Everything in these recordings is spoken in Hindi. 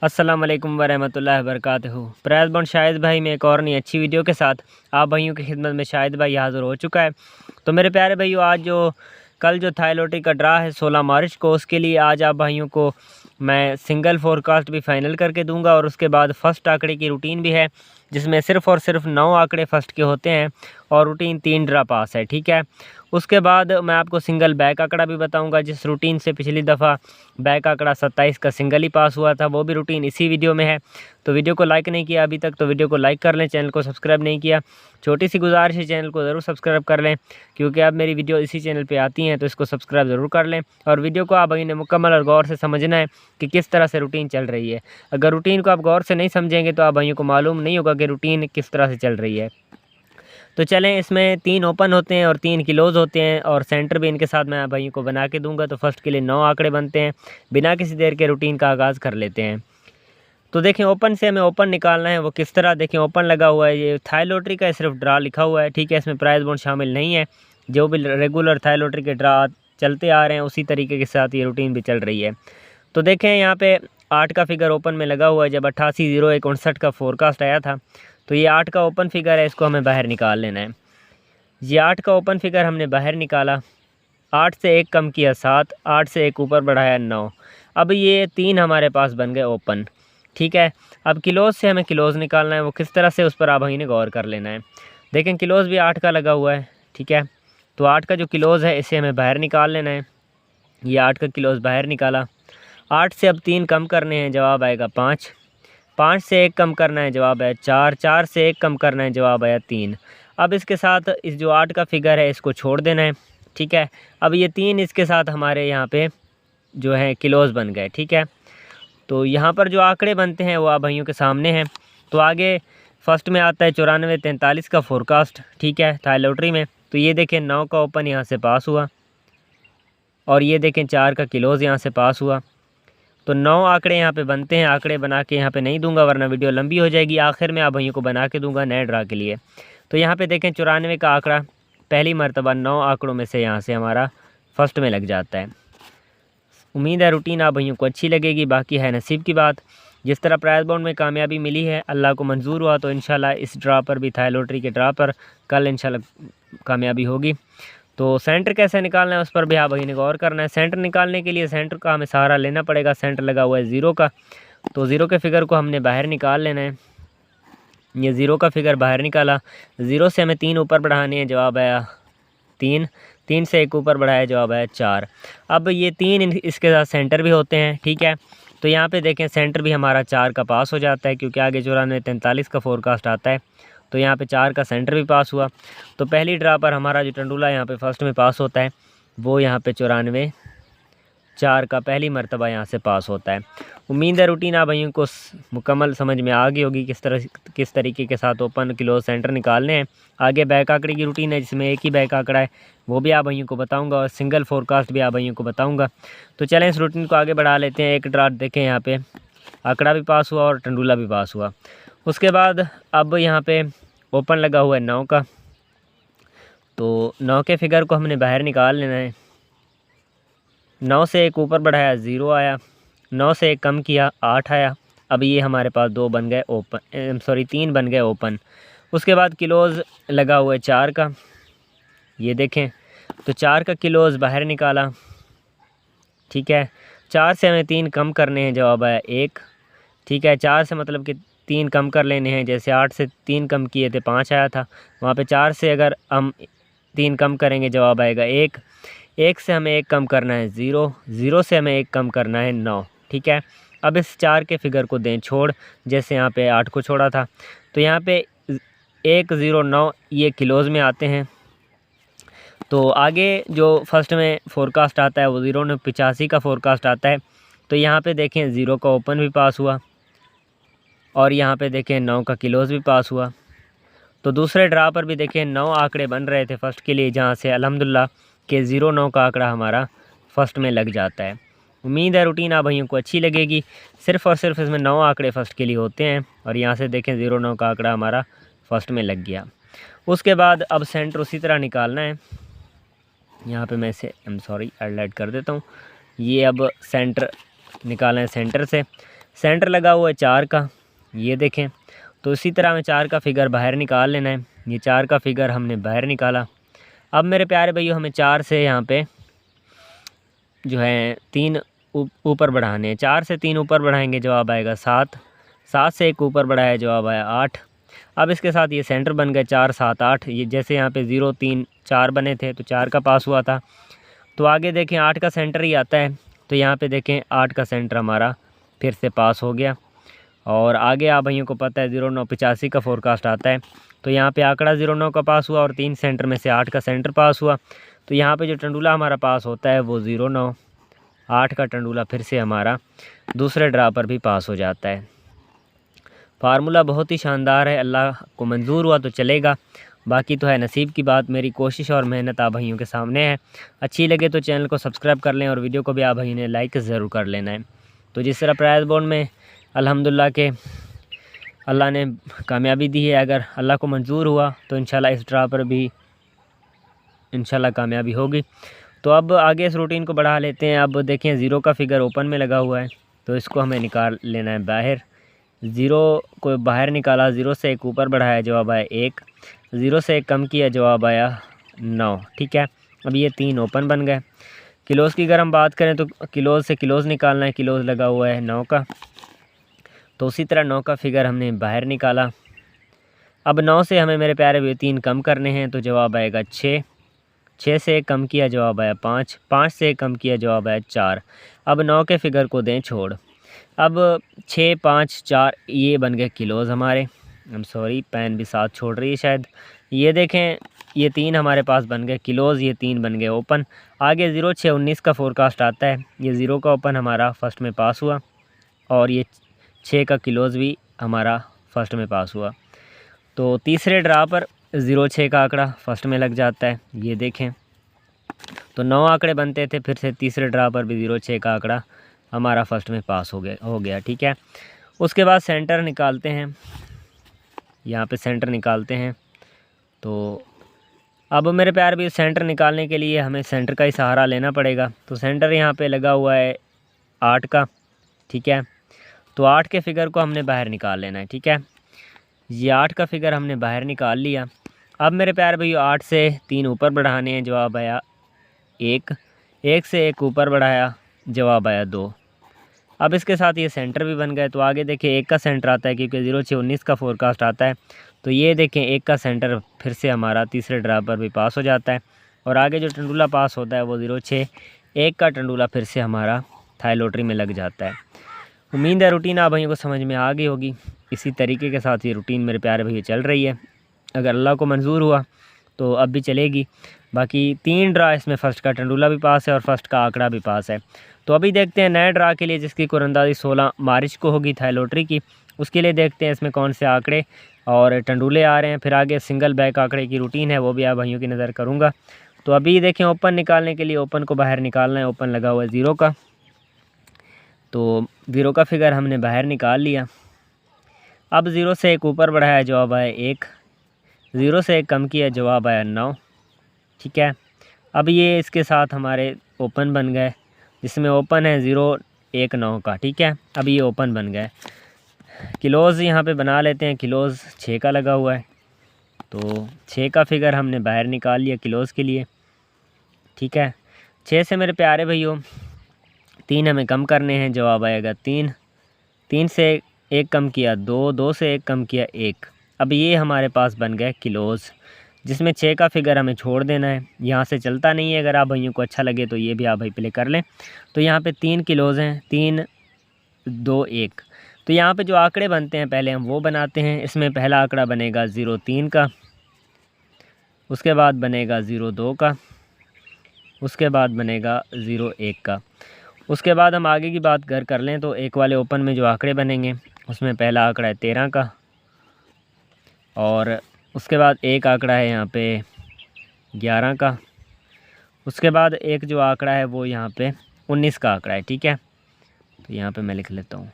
अस्सलाम वालेकुम वरहमतुल्लाहि वबरकातुहू। प्रयास बॉन्ड शाहिद भाई में एक और नई अच्छी वीडियो के साथ आप भाइयों की खिदमत में शाहिद भाई हाज़िर हो चुका है। तो मेरे प्यारे भाइयों, कल जो थाई लॉटरी का ड्रा है 16 मार्च को, उसके लिए आज आप भाइयों को मैं सिंगल फोरकास्ट भी फाइनल करके दूंगा और उसके बाद फर्स्ट आंकड़े की रूटीन भी है, जिसमें सिर्फ़ और सिर्फ 9 आंकड़े फर्स्ट के होते हैं और रूटीन 3 ड्रा पास है। ठीक है, उसके बाद मैं आपको सिंगल बैक आंकड़ा भी बताऊंगा, जिस रूटीन से पिछली दफ़ा बैक आंकड़ा 27 का सिंगल ही पास हुआ था, वो भी रूटीन इसी वीडियो में है। तो वीडियो को लाइक नहीं किया अभी तक तो वीडियो को लाइक कर लें, चैनल को सब्सक्राइब नहीं किया छोटी सी गुजारिश है, चैनल को ज़रूर सब्सक्राइब कर लें, क्योंकि अब मेरी वीडियो इसी चैनल पे आती हैं, तो इसको सब्सक्राइब ज़रूर कर लें। और वीडियो को आप भाई ने मुकम्मल और गौर से समझना है कि किस तरह से रूटीन चल रही है। अगर रूटीन को आप गौर से नहीं समझेंगे तो आप भाइयों को मालूम नहीं होगा कि रूटीन किस तरह से चल रही है। तो चलें, इसमें 3 ओपन होते हैं और 3 क्लोज़ होते हैं और सेंटर भी इनके साथ मैं भाइयों को बना के दूंगा। तो फर्स्ट के लिए 9 आंकड़े बनते हैं। बिना किसी देर के रूटीन का आगाज़ कर लेते हैं। तो देखें, ओपन से हमें ओपन निकालना है, वो किस तरह। देखें, ओपन लगा हुआ है, ये थाई लॉटरी का सिर्फ ड्रा लिखा हुआ है। ठीक है, इसमें प्राइस बॉन्ड शामिल नहीं है। जो भी रेगुलर थाई लॉटरी के ड्रा चलते आ रहे हैं उसी तरीके के साथ ये रूटीन भी चल रही है। तो देखें, यहाँ पे 8 का फिगर ओपन में लगा हुआ है। जब 88-01-59 का फोरकास्ट आया था तो ये 8 का ओपन फिगर है, इसको हमें बाहर निकाल लेना है। ये 8 का ओपन फिगर हमने बाहर निकाला, 8 से 1 कम किया 7, 8 से 1 ऊपर बढ़ाया 9। अब ये 3 हमारे पास बन गए ओपन। ठीक है, अब क्लोज़ से हमें क्लोज़ निकालना है, वो किस तरह से उस पर आप भाई ने गौर कर लेना है। देखें, क्लोज़ भी 8 का लगा हुआ है। ठीक है, तो 8 का जो क्लोज़ है इसे हमें बाहर निकाल लेना है। ये 8 का क्लोज़ बाहर निकाला, 8 से अब 3 कम करने हैं, जवाब आएगा 5। 5 से 1 कम करना है, जवाब है 4। 4 से 1 कम करना है, जवाब आया 3। अब इसके साथ इस जो 8 का फिगर है इसको छोड़ देना है। ठीक है, अब ये 3 इसके साथ हमारे यहाँ पे जो है क्लोज़ बन गए। ठीक है, तो यहाँ पर जो आंकड़े बनते हैं वो आप भाइयों के सामने हैं। तो आगे फर्स्ट में आता है 94-43 का फोरकास्ट। ठीक है, थाई लॉटरी में। तो ये देखें, 9 का ओपन यहाँ से पास हुआ और ये देखें 4 का क्लोज़ यहाँ से पास हुआ। तो 9 आंकड़े यहाँ पे बनते हैं। आंकड़े बना के यहाँ पे नहीं दूंगा वरना वीडियो लंबी हो जाएगी, आखिर में आप भाइयों को बना के दूंगा नए ड्रा के लिए। तो यहाँ पे देखें, 94 का आंकड़ा पहली मरतबा 9 आंकड़ों में से यहाँ से हमारा फर्स्ट में लग जाता है। उम्मीद है रूटीन आप भाइयों को अच्छी लगेगी, बाकी है नसीब की बात। जिस तरह प्राइस बॉन्ड में कामयाबी मिली है, अल्लाह को मंजूर हुआ तो इंशाल्लाह इस ड्रा पर भी, थाई लॉटरी के ड्रा पर कल इंशाल्लाह कामयाबी होगी। तो सेंटर कैसे निकालना है उस पर भी आप भाई ने गौर करना है। सेंटर निकालने के लिए सेंटर का हमें सहारा लेना पड़ेगा। सेंटर लगा हुआ है 0 का, तो 0 के फिगर को हमने बाहर निकाल लेना है। ये 0 का फिगर बाहर निकाला, 0 से हमें 3 ऊपर बढ़ाने हैं, जवाब आया 3। 3 से 1 ऊपर बढ़ाया, जवाब आया 4। अब ये 3 इसके साथ सेंटर भी होते हैं। ठीक है, तो यहाँ पे देखें, सेंटर भी हमारा 4 का पास हो जाता है, क्योंकि आगे 94-43 का फोरकास्ट आता है। तो यहाँ पे 4 का सेंटर भी पास हुआ। तो पहली ड्रा पर हमारा जो टंडूला यहाँ पे फर्स्ट में पास होता है वो यहाँ पे 94-4 का पहली मरतबा यहाँ से पास होता है। उम्मीद है रूटीन आप भाइयों को मुकम्मल समझ में आ गई होगी, किस तरीके के साथ ओपन क्लोज सेंटर निकालने हैं। आगे बैक आंकड़े की रूटीन है, जिसमें एक ही बैक आंकड़ा है, वो भी आप भाइयों को बताऊँगा और सिंगल फोरकास्ट भी आप भाइयों को बताऊँगा। तो चलें, इस रूटीन को आगे बढ़ा लेते हैं। एक ड्रा देखें, यहाँ पे आंकड़ा भी पास हुआ और टंडूला भी पास हुआ। उसके बाद अब यहाँ पे ओपन लगा हुआ है 9 का, तो 9 के फिगर को हमने बाहर निकाल लेना है। 9 से 1 ऊपर बढ़ाया 0 आया, 9 से 1 कम किया 8 आया। अब ये हमारे पास 2 बन गए ओपन, 3 बन गए ओपन। उसके बाद क्लोज़ लगा हुआ है 4 का, ये देखें, तो 4 का क्लोज़ बाहर निकाला। ठीक है, 4 से हमें 3 कम करने हैं, जवाब आया 1। ठीक है, 4 से मतलब कि 3 कम कर लेने हैं, जैसे 8 से 3 कम किए थे 5 आया था, वहाँ पे 4 से अगर हम 3 कम करेंगे जवाब आएगा 1। 1 से हमें 1 कम करना है 0, 0 से हमें 1 कम करना है 9। ठीक है, अब इस 4 के फिगर को दें छोड़, जैसे यहाँ पे 8 को छोड़ा था। तो यहाँ पे 1 0 9 ये क्लोज़ में आते हैं। तो आगे जो फर्स्ट में फोरकास्ट आता है वो 0-85 का फोरकास्ट आता है। तो यहाँ पे देखें, 0 का ओपन भी पास हुआ और यहाँ पे देखें 9 का क्लोज़ भी पास हुआ। तो दूसरे ड्रा पर भी देखें 9 आंकड़े बन रहे थे फर्स्ट के लिए, जहाँ से अल्हम्दुलिल्लाह के 0-9 का आंकड़ा हमारा फर्स्ट में लग जाता है। उम्मीद है रूटीन आप भाइयों को अच्छी लगेगी। सिर्फ़ और सिर्फ इसमें 9 आंकड़े फर्स्ट के लिए होते हैं और यहाँ से देखें 0-9 का आंकड़ा हमारा फर्स्ट में लग गया। उसके बाद अब सेंटर उसी तरह निकालना है। यहाँ पे मैं इसे हाईलाइट कर देता हूँ। ये अब सेंटर निकालना है। सेंटर से सेंटर लगा हुआ है 4 का, ये देखें। तो इसी तरह हमें 4 का फिगर बाहर निकाल लेना है। ये 4 का फिगर हमने बाहर निकाला। अब मेरे प्यारे भैया हमें 4 से यहाँ पे जो है 3 ऊपर बढ़ाने हैं। 4 से 3 ऊपर बढ़ाएंगे, जवाब आएगा 7। 7 से 1 ऊपर बढ़ाया, जवाब आया 8। अब इसके साथ ये सेंटर बन गए 4 7 8। ये जैसे यहाँ पे 0 3 4 बने थे तो 4 का पास हुआ था। तो आगे देखें 8 का सेंटर ही आता है, तो यहाँ पे देखें 8 का सेंटर हमारा फिर से पास हो गया। और आगे आप भाइयों को पता है 0985 का फोरकास्ट आता है, तो यहाँ पे आंकड़ा 09 का पास हुआ और 3 सेंटर में से 8 का सेंटर पास हुआ। तो यहाँ पे जो टंडूला हमारा पास होता है वो 09 8 का टंडूला फिर से हमारा दूसरे ड्रा पर भी पास हो जाता है। फार्मूला बहुत ही शानदार है, अल्लाह को मंजूर हुआ तो चलेगा, बाकी तो है नसीब की बात। मेरी कोशिश और मेहनत आप भाइयों के सामने है। अच्छी लगे तो चैनल को सब्सक्राइब कर लें और वीडियो को भी आप भाई ने लाइक ज़रूर कर लेना है। तो जिस तरह प्राइज़ बोर्ड में अल्हम्दुलिल्लाह के अल्लाह ने कामयाबी दी है, अगर अल्लाह को मंजूर हुआ तो इंशाल्लाह इस ड्रा पर भी इंशाल्लाह कामयाबी होगी। तो अब आगे इस रूटीन को बढ़ा लेते हैं। अब देखें 0 का फिगर ओपन में लगा हुआ है, तो इसको हमें निकाल लेना है बाहर। 0 को बाहर निकाला, 0 से 1 ऊपर बढ़ाया, जवाब आया 1। 0 से 1 कम किया, जवाब आया 9। ठीक है, अब ये 3 ओपन बन गए। किलोज़ की अगर हम बात करें तो किलोज़ से किलोज़ निकालना है, किलोज़ लगा हुआ है 9 का, तो उसी तरह 9 का फिगर हमने बाहर निकाला। अब 9 से हमें मेरे प्यारे भी 3 कम करने हैं, तो जवाब आएगा 6। 6 से 1 कम किया, जवाब आया 5। 5 से 1 कम किया, जवाब आया 4। अब 9 के फिगर को दें छोड़। अब 6 5 4 ये बन गए किलोज़ हमारे। सॉरी, पेन भी साथ छोड़ रही है शायद। ये देखें ये 3 हमारे पास बन गए किलोज़, ये 3 बन गए ओपन। आगे 0 6 19 का फोरकास्ट आता है, ये 0 का ओपन हमारा फर्स्ट में पास हुआ और ये 6 का किलोज़ भी हमारा फर्स्ट में पास हुआ। तो तीसरे ड्रा पर 0 6 का आंकड़ा फर्स्ट में लग जाता है, ये देखें। तो 9 आंकड़े बनते थे, फिर से तीसरे ड्रा पर भी 0 6 का आंकड़ा हमारा फर्स्ट में पास हो गया। ठीक है, उसके बाद सेंटर निकालते हैं, यहाँ पे सेंटर निकालते हैं। तो अब मेरे प्यार भी सेंटर निकालने के लिए हमें सेंटर का ही सहारा लेना पड़ेगा। तो सेंटर यहाँ पे लगा हुआ है 8 का। ठीक है, तो 8 के फिगर को हमने बाहर निकाल लेना है। ठीक है, ये 8 का फिगर हमने बाहर निकाल लिया। अब मेरे प्यार भैया 8 से 3 ऊपर बढ़ाने हैं, जवाब आया 1। 1 से 1 ऊपर बढ़ाया, जवाब आया 2। अब इसके साथ ये सेंटर भी बन गए। तो आगे देखें 1 का सेंटर आता है, क्योंकि 0 6 19 का फोरकास्ट आता है। तो ये देखें 1 का सेंटर फिर से हमारा तीसरे ड्रा पर भी पास हो जाता है। और आगे जो टंडूला पास होता है वो 0 6 1 का टंडूला फिर से हमारा थाई लॉटरी में लग जाता है। उम्मीद है रूटीन आप भाइयों को समझ में आ गई होगी। इसी तरीके के साथ ये रूटीन मेरे प्यारे भैया चल रही है, अगर अल्लाह को मंजूर हुआ तो अब भी चलेगी। बाकी 3 ड्रा इसमें फ़र्स्ट का टंडूला भी पास है और फर्स्ट का आंकड़ा भी पास है। तो अभी देखते हैं नए ड्रा के लिए, जिसकी कुरंदाजी 16 मार्च को होगी थाई लॉटरी की। उसके लिए देखते हैं इसमें कौन से आंकड़े और टंडूले आ रहे हैं। फिर आगे सिंगल बैक आंकड़े की रूटीन है, वो भी आप भाइयों की नज़र करूँगा। तो अभी देखें ओपन निकालने के लिए ओपन को बाहर निकालना है। ओपन लगा हुआ है 0 का, तो 0 का फिगर हमने बाहर निकाल लिया। अब 0 से 1 ऊपर बढ़ाया, जवाब आया 1। 0 से 1 कम किया, जवाब आया 9। ठीक है, अब ये इसके साथ हमारे ओपन बन गए, जिसमें ओपन है 0 1 9 का। ठीक है, अब ये ओपन बन गए। किलोज़ यहाँ पे बना लेते हैं, किलोज़ 6 का लगा हुआ है, तो 6 का फिगर हमने बाहर निकाल लिया किलोज़ के लिए। ठीक है, 6 से मेरे प्यारे भैयों 3 हमें कम करने हैं, जवाब आएगा 3। 3 से 1 कम किया 2, 2 से 1 कम किया 1। अब ये हमारे पास बन गए किलोज़, जिसमें 6 का फिगर हमें छोड़ देना है, यहाँ से चलता नहीं है। अगर आप भाइयों को अच्छा लगे तो ये भी आप भाई प्ले कर लें। तो यहाँ पे 3 किलोज़ हैं, 3 2 1। तो यहाँ पे जो आंकड़े बनते हैं पहले हम वो बनाते हैं। इसमें पहला आंकड़ा बनेगा 0 3 का, उसके बाद बनेगा 0 2 का, उसके बाद बनेगा 0 1 का। उसके बाद हम आगे की बात कर लें तो एक वाले ओपन में जो आंकड़े बनेंगे उसमें पहला आंकड़ा है 13 का, और उसके बाद एक आंकड़ा है यहाँ पे 11 का। उसके बाद एक जो आंकड़ा है वो यहाँ पे 19 का आंकड़ा है। ठीक है, तो यहाँ पे मैं लिख लेता हूँ।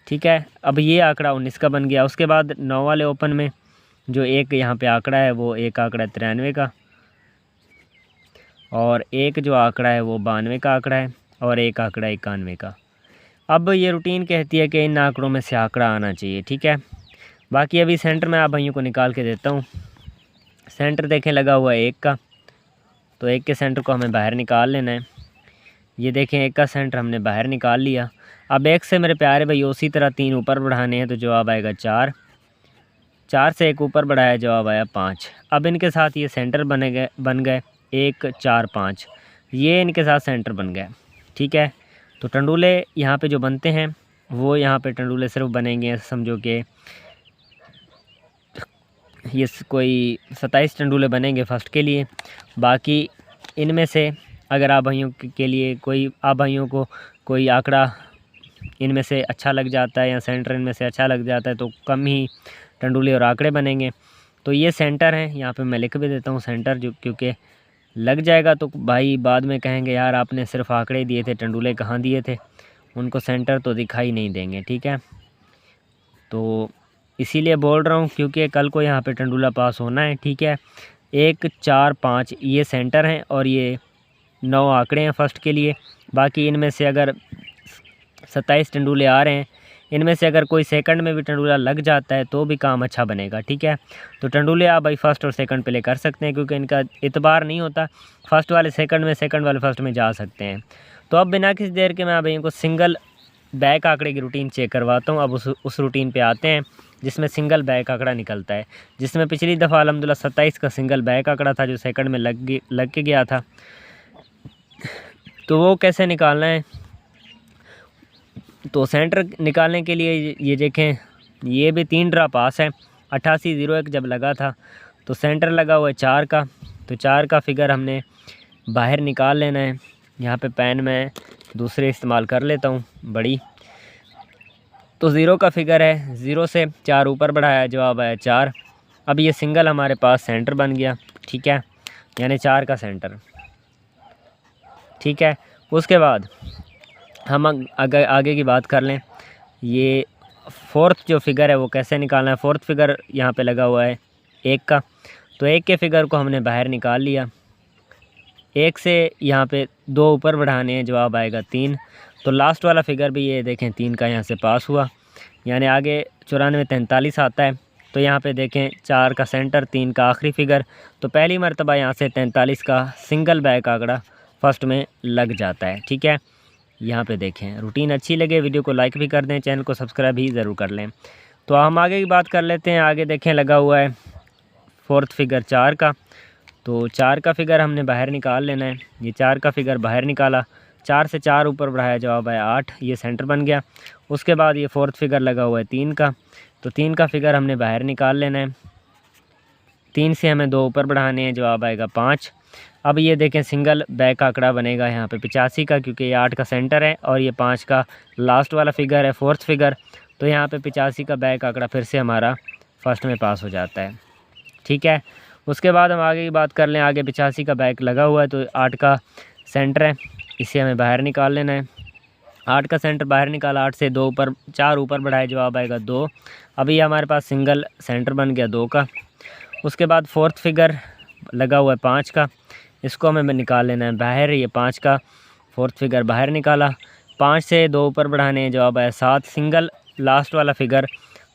ठीक है, अब ये आंकड़ा 19 का बन गया। उसके बाद 9 वाले ओपन में जो एक यहाँ पे आंकड़ा है वो एक आंकड़ा 93 का, और एक जो आंकड़ा है वो 92 का आंकड़ा है, और एक आंकड़ा 91 का। अब ये रूटीन कहती है कि इन आंकड़ों में से आंकड़ा आना चाहिए, ठीक है। बाकी अभी सेंटर में आप भाइयों को निकाल के देता हूँ। सेंटर देखें लगा हुआ है 1 का, तो 1 के सेंटर को हमें बाहर निकाल लेना है। ये देखें 1 का सेंटर हमने बाहर निकाल लिया। अब 1 से मेरे प्यारे भाई उसी तरह 3 ऊपर बढ़ाने हैं, तो जवाब आएगा 4। 4 से 1 ऊपर बढ़ाया, जवाब आया 5। अब इनके साथ ये सेंटर बन गए 1 4 5, ये इनके साथ सेंटर बन गए, ठीक है। तो टंडूले यहाँ पे जो बनते हैं वो यहाँ पे टंडूले सिर्फ बनेंगे, समझो कि ये कोई 27 टंडूले बनेंगे फर्स्ट के लिए। बाकी इनमें से अगर आप भाइयों के लिए आप भाइयों को कोई आंकड़ा इनमें से अच्छा लग जाता है या सेंटर इनमें से अच्छा लग जाता है तो कम ही टंडूले और आंकड़े बनेंगे। तो ये सेंटर हैं, यहाँ पे मैं लिख भी देता हूँ सेंटर, जो क्योंकि लग जाएगा तो भाई बाद में कहेंगे यार आपने सिर्फ आंकड़े दिए थे, टंडूले कहाँ दिए थे, उनको सेंटर तो दिखाई नहीं देंगे, ठीक है। तो इसीलिए बोल रहा हूँ क्योंकि कल को यहाँ पे टंडूला पास होना है, ठीक है। 1 4 5 ये सेंटर हैं और ये 9 आंकड़े हैं फर्स्ट के लिए। बाकी इनमें से अगर 27 टंडूले आ रहे हैं, इनमें से अगर कोई सेकंड में भी टंडूला लग जाता है तो भी काम अच्छा बनेगा, ठीक है। तो टंडूले आप भाई फर्स्ट और सेकंड पे ले कर सकते हैं क्योंकि इनका इतबार नहीं होता, फर्स्ट वाले सेकंड में, सेकंड वाले फर्स्ट में जा सकते हैं। तो अब बिना किसी देर के मैं आप भाइयों को सिंगल बैक आंकड़े की रूटीन चेक करवाता हूँ। अब उस रूटीन पे आते हैं जिसमें सिंगल बैक आंकड़ा निकलता है, जिसमें पिछली दफ़ा अल्हम्दुलिल्लाह 27 का सिंगल बैक आंकड़ा था जो सेकंड में लग के गया था। तो वो कैसे निकालना है, तो सेंटर निकालने के लिए ये देखें, ये भी 3 ड्रा पास है। 8801 जब लगा था तो सेंटर लगा हुआ है 4 का, तो 4 का फिगर हमने बाहर निकाल लेना है। यहाँ पे पेन मैं दूसरे इस्तेमाल कर लेता हूँ बड़ी। तो 0 का फिगर है, 0 से 4 ऊपर बढ़ाया, जवाब आया 4। अब ये सिंगल हमारे पास सेंटर बन गया, ठीक है, यानी 4 का सेंटर, ठीक है। उसके बाद हम अगर आगे की बात कर लें, ये फोर्थ जो फिगर है वो कैसे निकालना है। फोर्थ फिगर यहाँ पे लगा हुआ है 1 का, तो 1 के फिगर को हमने बाहर निकाल लिया। 1 से यहाँ पे 2 ऊपर बढ़ाने हैं, जवाब आएगा 3। तो लास्ट वाला फिगर भी ये देखें 3 का यहाँ से पास हुआ, यानी आगे 94 43 आता है। तो यहाँ पे देखें 4 का सेंटर, 3 का आखिरी फिगर। तो पहली मरतबा यहाँ से 43 का सिंगल बैक आंकड़ा फर्स्ट में लग जाता है, ठीक है। यहाँ पे देखें, रूटीन अच्छी लगे वीडियो को लाइक भी कर दें, चैनल को सब्सक्राइब भी ज़रूर कर लें। तो हम आगे की बात कर लेते हैं। आगे देखें लगा हुआ है फोर्थ फिगर 4 का, तो 4 का फिगर हमने बाहर निकाल लेना है। ये 4 का फिगर बाहर निकाला, 4 से 4 ऊपर बढ़ाया, जवाब आया 8, ये सेंटर बन गया। उसके बाद ये फोर्थ फिगर लगा हुआ है 3 का, तो 3 का फिगर हमने बाहर निकाल लेना है। 3 से हमें 2 ऊपर बढ़ाने हैं, जवाब आएगा 5। अब ये देखें सिंगल बैक आंकड़ा बनेगा यहाँ पे 85 का, क्योंकि ये 8 का सेंटर है और ये 5 का लास्ट वाला फिगर है, फोर्थ फिगर। तो यहाँ पे 85 का बैक आंकड़ा फिर से हमारा फर्स्ट में पास हो जाता है, ठीक है। उसके बाद हम आगे की बात कर लें। आगे 85 का बैक लगा हुआ है, तो 8 का सेंटर है, इसे हमें बाहर निकाल लेना है। 8 का सेंटर बाहर निकाला, 8 से 4 ऊपर बढ़ाए, जवाब आएगा 2। अभी हमारे पास सिंगल सेंटर बन गया 2 का। उसके बाद फोर्थ फिगर लगा हुआ है 5 का, इसको हमें निकाल लेना है बाहर। ये 5 का फोर्थ फिगर बाहर निकाला, 5 से 2 ऊपर बढ़ाने हैं, जवाब आया 7। सिंगल लास्ट वाला फिगर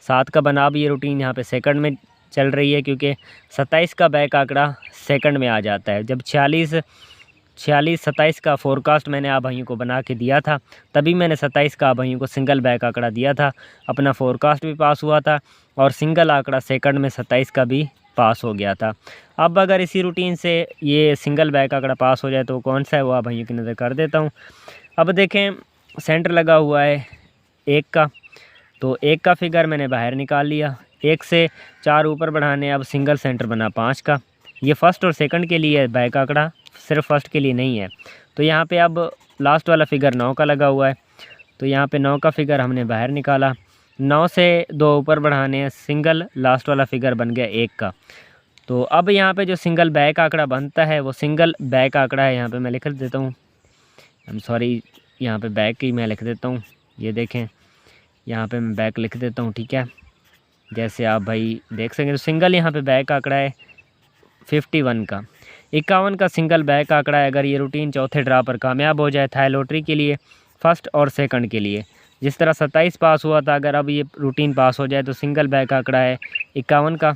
7 का बना। अब ये रूटीन यहाँ पे सेकंड में चल रही है क्योंकि 27 का बैक आंकड़ा सेकंड में आ जाता है। जब 46 27 का फोरकास्ट मैंने आप भाइयों को बना के दिया था, तभी मैंने 27 का आप भाइयों को सिंगल बैक आंकड़ा दिया था। अपना फोरकास्ट भी पास हुआ था और सिंगल आंकड़ा सेकंड में 27 का भी पास हो गया था। अब अगर इसी रूटीन से ये सिंगल बैक आंकड़ा पास हो जाए तो कौन सा है वो आप भाइयों की नज़र कर देता हूँ। अब देखें सेंटर लगा हुआ है 1 का, तो 1 का फिगर मैंने बाहर निकाल लिया। 1 से 4 ऊपर बढ़ाने, अब सिंगल सेंटर बना 5 का। ये फर्स्ट और सेकंड के लिए है बैक आंकड़ा, सिर्फ फर्स्ट के लिए नहीं है। तो यहाँ पे अब लास्ट वाला फिगर 9 का लगा हुआ है, तो यहाँ पे 9 का फिगर हमने बाहर निकाला। 9 से 2 ऊपर बढ़ाने हैं, सिंगल लास्ट वाला फिगर बन गया 1 का। तो अब यहाँ पे जो सिंगल बैक आंकड़ा बनता है वो सिंगल बैक आंकड़ा है। यहाँ पे मैं लिख देता हूँ, यहाँ पे बैक ही मैं लिख देता हूँ। ये देखें यहाँ पे मैं बैक लिख देता हूँ, ठीक है, जैसे आप भाई देख सकें। तो सिंगल यहाँ पे बैक आंकड़ा है 51 का। 51 का सिंगल बैक आंकड़ा है। अगर ये रूटीन चौथे ड्रा पर कामयाब हो जाए थाई लॉटरी के लिए, फर्स्ट और सेकंड के लिए, जिस तरह 27 पास हुआ था, अगर अब ये रूटीन पास हो जाए तो सिंगल बैक आंकड़ा है 51 का।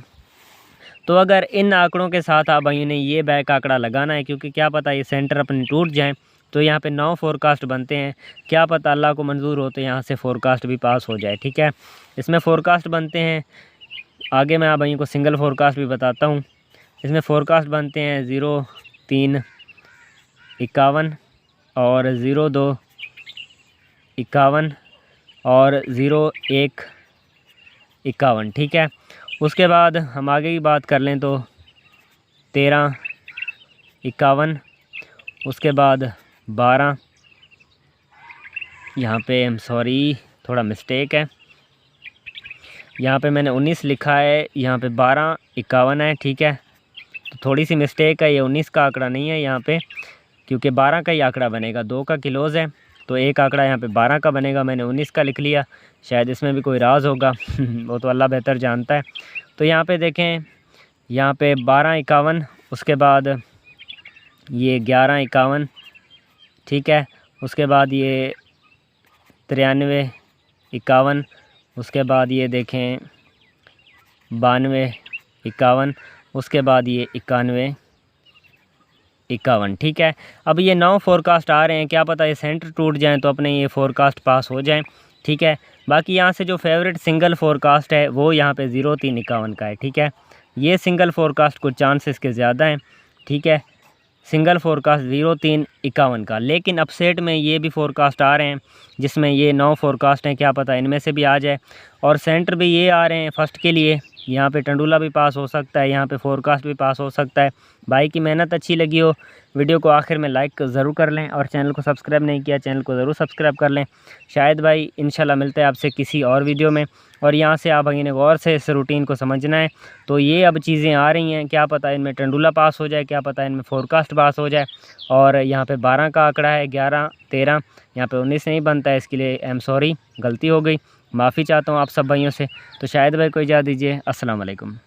तो अगर इन आंकड़ों के साथ आप भाइयों ने ये बैक आंकड़ा लगाना है, क्योंकि क्या पता ये सेंटर अपने टूट जाएं, तो यहाँ पे 9 फोरकास्ट बनते हैं। क्या पता अल्लाह को मंजूर हो तो यहाँ से फोरकास्ट भी पास हो जाए। ठीक है, इसमें फोरकास्ट बनते हैं, आगे मैं आप भाइयों को सिंगल फोरकास्ट भी बताता हूँ। इसमें फोरकास्ट बनते हैं 03 51 और 02 51 और 01 51। ठीक है, उसके बाद हम आगे की बात कर लें तो 13 51, उसके बाद 12, यहाँ पे सॉरी थोड़ा मिस्टेक है, यहाँ पे मैंने 19 लिखा है, यहाँ पे 12 51 है। ठीक है, तो थोड़ी सी मिस्टेक है, ये 19 का आंकड़ा नहीं है यहाँ पे, क्योंकि 12 का ही आंकड़ा बनेगा, 2 का क्लोज़ है, तो एक आंकड़ा यहाँ पे 12 का बनेगा, मैंने 19 का लिख लिया। शायद इसमें भी कोई राज होगा वो तो अल्लाह बेहतर जानता है। तो यहाँ पे देखें, यहाँ पे 12 51, उसके बाद ये 11 51। ठीक है, उसके बाद ये 93 51, उसके बाद ये देखें 92 51, उसके बाद ये 91 51। ठीक है, अब ये 9 फोरकास्ट आ रहे हैं, क्या पता ये सेंटर टूट जाएं तो अपने ये फोरकास्ट पास हो जाएं। ठीक है, बाकी यहाँ से जो फेवरेट सिंगल फोरकास्ट है वो यहाँ पे 03 51 का है। ठीक है, ये सिंगल फोरकास्ट कुछ चांसेस के ज़्यादा हैं। ठीक है, सिंगल फोरकास्ट 03 51 का, लेकिन अपसेट में ये भी फोरकास्ट आ रहे हैं जिसमें ये 9 फोरकास्ट हैं, क्या पता इनमें से भी आ जाए। और सेंटर भी ये आ रहे हैं फर्स्ट के लिए, यहाँ पे टंडूला भी पास हो सकता है, यहाँ पे फोरकास्ट भी पास हो सकता है। भाई की मेहनत अच्छी लगी हो, वीडियो को आखिर में लाइक ज़रूर कर लें, और चैनल को सब्सक्राइब नहीं किया चैनल को ज़रूर सब्सक्राइब कर लें। शायद भाई इंशाल्लाह मिलते हैं आपसे किसी और वीडियो में। और यहाँ से आप भाई ने गौर से इस रूटीन को समझना है। तो ये अब चीज़ें आ रही हैं, क्या पता इनमें टंडूला पास हो जाए, क्या पता इनमें फोरकास्ट पास हो जाए। और यहाँ पे 12 का आंकड़ा है, 11 13, यहाँ पे 19 नहीं बनता है, इसके लिए आई एम सॉरी, गलती हो गई, माफ़ी चाहता हूँ आप सब भाइयों से। तो शायद भाई को इजाज़त दीजिए, अस्सलाम वालेकुम।